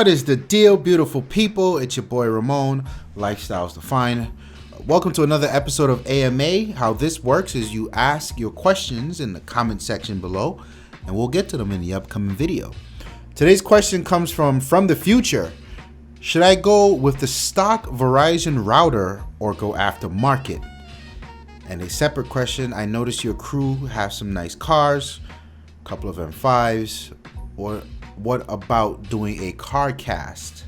What is the deal, beautiful people? It's your boy Ramon, Lifestyles Defined. Welcome to another episode of AMA. How this works is you ask your questions in the comment section below, and we'll get to them in the upcoming video. Today's question comes from the future. Should I go with the stock Verizon router or go aftermarket? And a separate question, I noticed your crew have some nice cars, a couple of M5s, or what about doing a Carcast?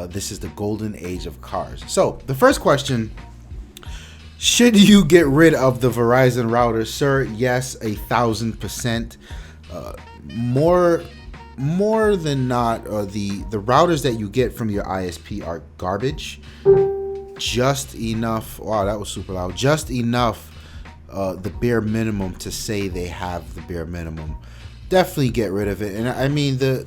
This is the golden age of cars. So the first question, should you get rid of the Verizon router? Sir, yes, 1,000%. More than not, the routers that you get from your ISP are garbage. Just enough. Wow, that was super loud. Just enough, the bare minimum to say they have the bare minimum. Definitely get rid of it. And I mean, the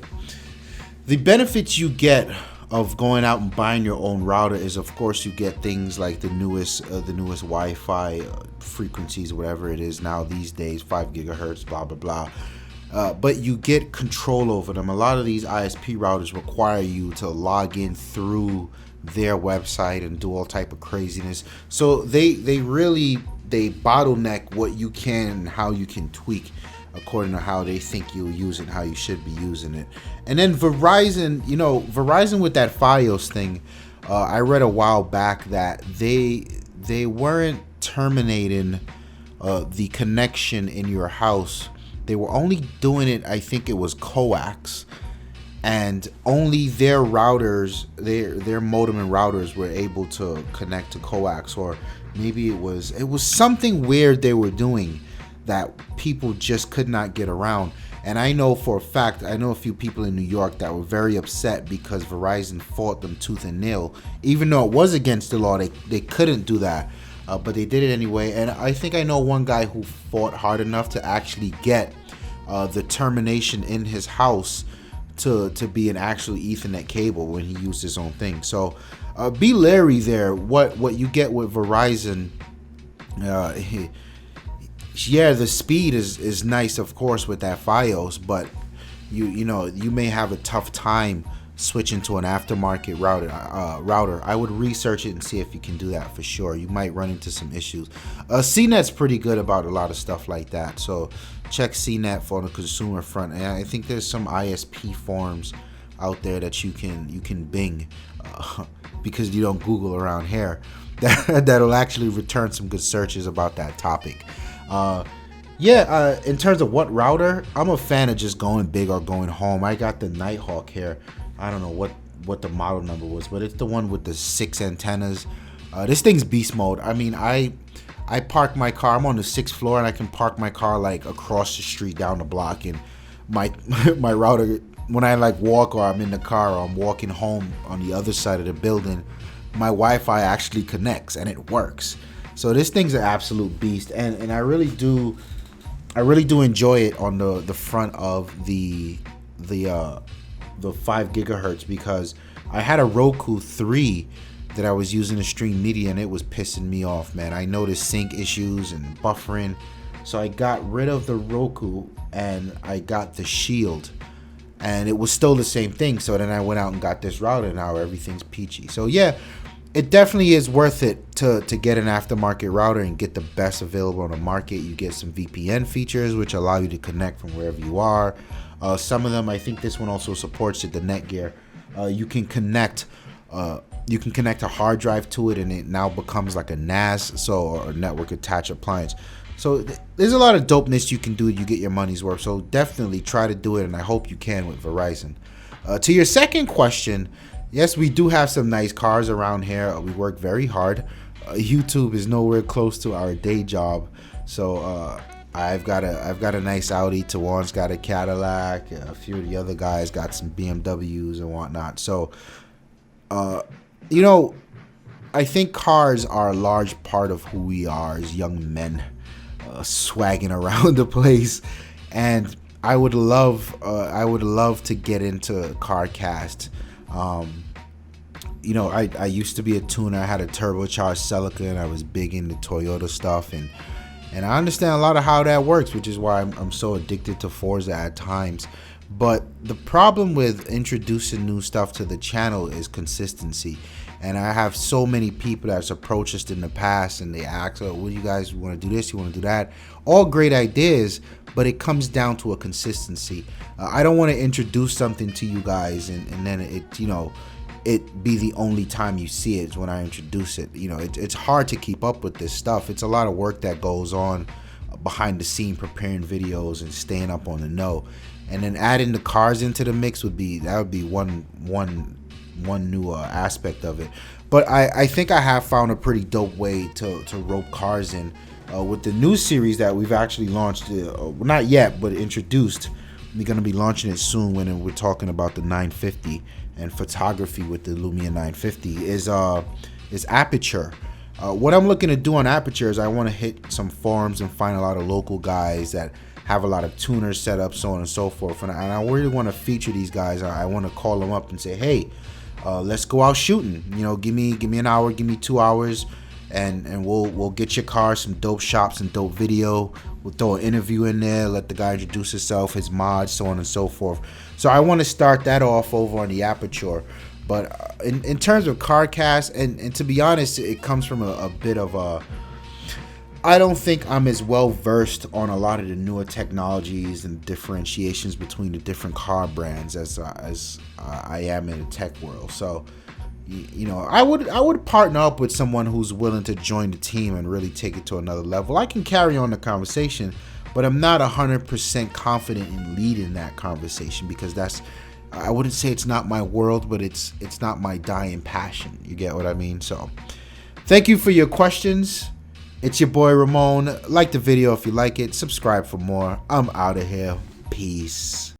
benefits you get of going out and buying your own router is, of course, you get things like the newest Wi-Fi frequencies, whatever it is now these days, 5 gigahertz, blah blah blah. But you get control over them. A lot of these ISP routers require you to log in through their website and do all type of craziness. So they bottleneck what you can and how you can tweak according to how they think you'll use it, how you should be using it. And then Verizon, Verizon with that Fios thing, I read a while back that they weren't terminating the connection in your house. They were only doing it, I think it was coax, and only their routers, their modem and routers were able to connect to coax, or maybe it was something weird they were doing that people just could not get around. And I know for a fact, I know a few people in New York that were very upset because Verizon fought them tooth and nail. Even though it was against the law, they couldn't do that, but they did it anyway. And I think I know one guy who fought hard enough to actually get the termination in his house to be an actual Ethernet cable when he used his own thing. So be leery there. What you get with Verizon, yeah, the speed is nice, of course, with that Fios, but you may have a tough time switching to an aftermarket router. I would research it and see if you can do that for sure. You might run into some issues. CNET's pretty good about a lot of stuff like that, so check CNET for the consumer front. And I think there's some ISP forums out there that you can bing because you don't Google around here. That'll actually return some good searches about that topic. In terms of what router, I'm a fan of just going big or going home. I got the Nighthawk here. I don't know what the model number was, but it's the one with the 6 antennas. This thing's beast mode. I mean, I park my car. I'm on the 6th floor, and I can park my car like across the street down the block. And my router, when I like walk or I'm in the car or I'm walking home on the other side of the building, my Wi-Fi actually connects and it works. So this thing's an absolute beast, and I really do enjoy it on the front of the 5 gigahertz, because I had a Roku 3 that I was using to stream media, and it was pissing me off, man. I noticed sync issues and buffering, so I got rid of the Roku and I got the Shield, and it was still the same thing. So then I went out and got this router, and now everything's peachy. So yeah, it definitely is worth it to get an aftermarket router and get the best available on the market. You get some VPN features which allow you to connect from wherever you are. Some of them, I think this one also supports it, the Netgear. You can connect a hard drive to it, and it now becomes like a NAS, or a network attached appliance. So there's a lot of dopeness you can do. You get your money's worth. So definitely try to do it, and I hope you can with Verizon. To your second question, yes, we do have some nice cars around here. We work very hard. YouTube is nowhere close to our day job, so I've got a nice Audi. Tawan's got a Cadillac. A few of the other guys got some BMWs and whatnot. So, I think cars are a large part of who we are as young men, swagging around the place, and I would love to get into Carcast. I used to be a tuner. I had a turbocharged Celica, and I was big into Toyota stuff, and I understand a lot of how that works, which is why I'm so addicted to Forza at times. But the problem with introducing new stuff to the channel is consistency. And I have so many people that's approached us in the past and they ask, oh, what do you guys want to do this? You want to do that? All great ideas, but it comes down to a consistency. I don't want to introduce something to you guys and then it, you know, it be the only time you see it is when I introduce it. You know, it's hard to keep up with this stuff. It's a lot of work that goes on behind the scene, preparing videos and staying up on the know. And then adding the cars into the mix would be one new aspect of it. But I think I have found a pretty dope way to rope cars in with the new series that we've actually launched. Not yet, but introduced. We're gonna be launching it soon when we're talking about the 950 and photography with the Lumia 950 is Aperture. What I'm looking to do on Aperture is I want to hit some forums and find a lot of local guys that have a lot of tuners set up, so on and so forth. And I really want to feature these guys. I want to call them up and say, hey, let's go out shooting. You know, give me an hour, give me 2 hours, and we'll get your car some dope shots and dope video. We'll throw an interview in there, let the guy introduce himself, his mods, so on and so forth. So I want to start that off over on the Aperture. But in terms of Carcast, and to be honest, it comes from a bit of a, I don't think I'm as well versed on a lot of the newer technologies and differentiations between the different car brands as I am in the tech world. So, you know, I would partner up with someone who's willing to join the team and really take it to another level. I can carry on the conversation, but I'm not 100% confident in leading that conversation because I wouldn't say it's not my world, but it's not my dying passion. You get what I mean? So, thank you for your questions. It's your boy Ramon. Like the video if you like it. Subscribe for more. I'm out of here. Peace.